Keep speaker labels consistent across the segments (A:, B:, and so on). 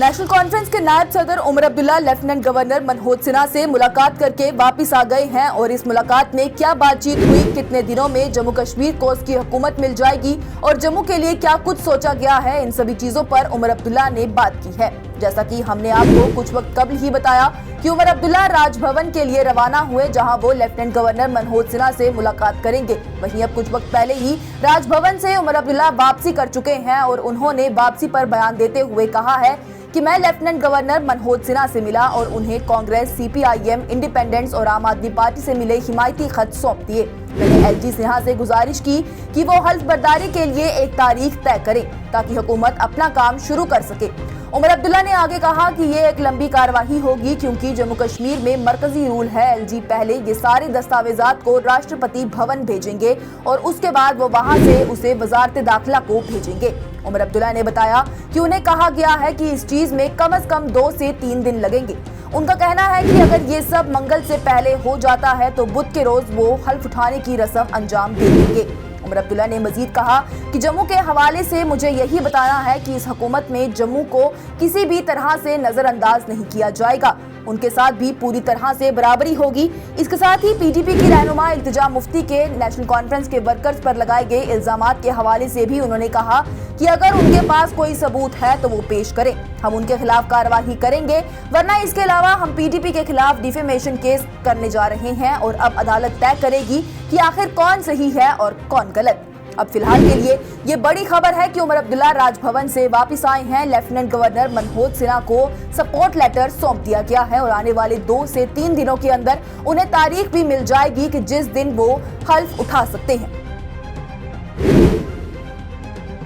A: National conference के नायब सदर उमर अब्दुल्ला लेफ्टिनेंट गवर्नर मनोज सिन्हा से मुलाकात करके वापस आ गए हैं और इस मुलाकात में क्या बातचीत हुई, कितने दिनों में जम्मू कश्मीर को उसकी हुकूमत मिल जाएगी और जम्मू के लिए क्या कुछ सोचा गया है, इन सभी चीजों पर उमर अब्दुल्ला ने बात की है। जैसा कि हमने आपको कुछ वक्त कबल ही बताया कि उमर अब्दुल्ला राजभवन के लिए रवाना हुए, जहां वो लेफ्टिनेंट गवर्नर मनोज सिन्हा से मुलाकात करेंगे। वहीं अब कुछ वक्त पहले ही राजभवन से उमर अब्दुल्ला वापसी कर चुके हैं और उन्होंने वापसी पर बयान देते हुए कहा है कि मैं लेफ्टिनेंट गवर्नर मनोज सिन्हा से मिला और उन्हें कांग्रेस, सीपीआईएम, इंडिपेंडेंस और आम आदमी पार्टी से मिले हिमायती खत सौंप दिए। मैंने एलजी सिन्हा से गुजारिश की कि वो हल्फ बर्दारी के लिए एक तारीख तय करें ताकि हुकूमत अपना काम शुरू कर सके। उमर अब्दुल्ला ने आगे कहा कि ये एक लंबी कार्रवाई होगी क्योंकि जम्मू कश्मीर में मरकजी रूल है। एलजी पहले ये सारे दस्तावेजात को राष्ट्रपति भवन भेजेंगे और उसके बाद वो वहां से उसे वजारत दाखिला को भेजेंगे। उमर अब्दुल्ला ने बताया कि उन्हें कहा गया है कि इस चीज में कम से कम 2 से 3 दिन लगेंगे। उनका कहना है कि अगर ये सब मंगल से पहले हो जाता है तो बुध के रोज वो हल्फ उठाने की रस्म अंजाम दे देंगे। उमर अब्दुल्ला ने मजीद कहा कि जम्मू के हवाले से मुझे यही बताना है कि इस हुकूमत में जम्मू को किसी भी तरह से नजरअंदाज नहीं किया जाएगा, उनके साथ भी पूरी तरह से बराबरी होगी। इसके साथ ही पीडीपी की रहनुमा इल्तिजा मुफ्ती के नेशनल कॉन्फ्रेंस के वर्कर्स पर लगाए गए इल्जामात के हवाले से भी उन्होंने कहा कि अगर उनके पास कोई सबूत है तो वो पेश करें, हम उनके खिलाफ कार्रवाई करेंगे, वरना इसके अलावा हम पीडीपी के खिलाफ डिफेमेशन केस करने जा रहे हैं और अब अदालत तय करेगी कि आखिर कौन सही है और कौन गलत। अब फिलहाल के लिए ये बड़ी खबर है कि उमर अब्दुल्ला राजभवन से वापस आए हैं। लेफ्टिनेंट गवर्नर मनोज सिन्हा को सपोर्ट लेटर सौंप दिया गया है और आने वाले 2 से 3 दिनों के अंदर उन्हें तारीख भी मिल जाएगी कि जिस दिन वो हल्फ उठा सकते हैं।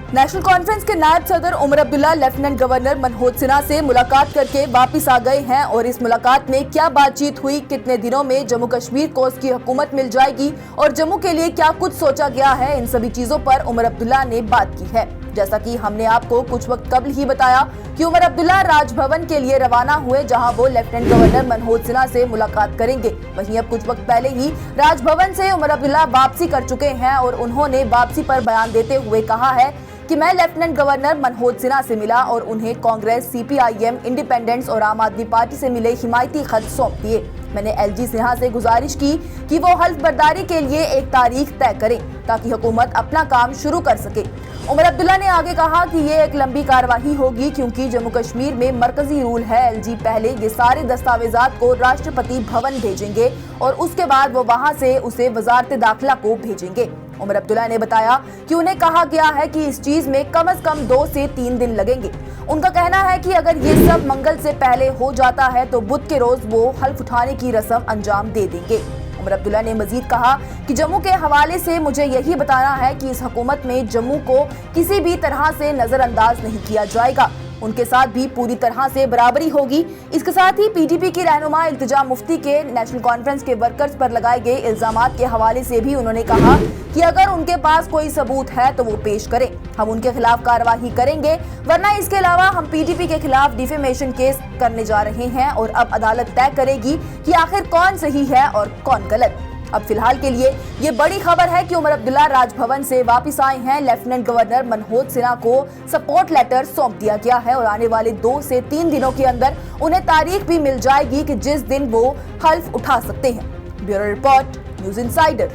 A: नेशनल कॉन्फ्रेंस के नायब सदर उमर अब्दुल्ला लेफ्टिनेंट गवर्नर मनोज सिन्हा से मुलाकात करके वापस आ गए हैं और इस मुलाकात में क्या बातचीत हुई, कितने दिनों में जम्मू कश्मीर को उसकी हुकूमत मिल जाएगी और जम्मू के लिए क्या कुछ सोचा गया है, इन सभी चीजों पर उमर अब्दुल्ला ने बात की है। जैसा कि हमने आपको कुछ वक्त कबल ही बताया कि उमर अब्दुल्ला राजभवन के लिए रवाना हुए, जहां वो लेफ्टिनेंट गवर्नर मनोज सिन्हा से मुलाकात करेंगे। वहीं अब कुछ वक्त पहले ही राजभवन से उमर अब्दुल्ला वापसी कर चुके हैं और उन्होंने वापसी पर बयान देते हुए कहा है कि मैं लेफ्टिनेंट गवर्नर मनोज सिन्हा से मिला और उन्हें कांग्रेस, सीपीआईएम, इंडिपेंडेंस और आम आदमी पार्टी से मिले हिमायती खत सौंप दिए। मैंने एलजी सिन्हा से गुजारिश की कि वो हल्फ बर्दारी के लिए एक तारीख तय करें ताकि हुकूमत अपना काम शुरू कर सके। उमर अब्दुल्ला ने आगे कहा कि ये एक लंबी कार्रवाई होगी क्योंकि जम्मू कश्मीर में मरकजी रूल है। एलजी पहले ये सारे दस्तावेजात को राष्ट्रपति भवन भेजेंगे और उसके बाद वो वहां से उसे वजारत दाखिला को भेजेंगे। उमर अब्दुल्ला ने बताया कि उन्हें कहा गया है कि इस चीज में कम से कम 2 से 3 दिन लगेंगे। उनका कहना है कि अगर ये सब मंगल से पहले हो जाता है तो बुध के रोज वो हल्फ उठाने की रस्म अंजाम दे देंगे। उमर अब्दुल्ला ने मजीद कहा कि जम्मू के हवाले से मुझे यही बताना है कि इस हुकूमत में जम्मू को किसी भी तरह से नजरअंदाज नहीं किया जाएगा, उनके साथ भी पूरी तरह से बराबरी होगी। इसके साथ ही पीडीपी की रहनुमा इल्तिजा मुफ्ती के नेशनल कॉन्फ्रेंस के वर्कर्स पर लगाए गए इल्जामात के हवाले से भी उन्होंने कहा कि अगर उनके पास कोई सबूत है तो वो पेश करें, हम उनके खिलाफ कार्रवाई करेंगे, वरना इसके अलावा हम पीडीपी के खिलाफ डिफेमेशन केस करने जा रहे हैं और अब अदालत तय करेगी कि आखिर कौन सही है और कौन गलत। अब फिलहाल के लिए ये बड़ी खबर है कि उमर अब्दुल्ला राजभवन से वापस आए हैं। लेफ्टिनेंट गवर्नर मनोज सिन्हा को सपोर्ट लेटर सौंप दिया गया है और आने वाले 2 से 3 दिनों के अंदर उन्हें तारीख भी मिल जाएगी कि जिस दिन वो हल्फ उठा सकते हैं। Bureau report, news insider.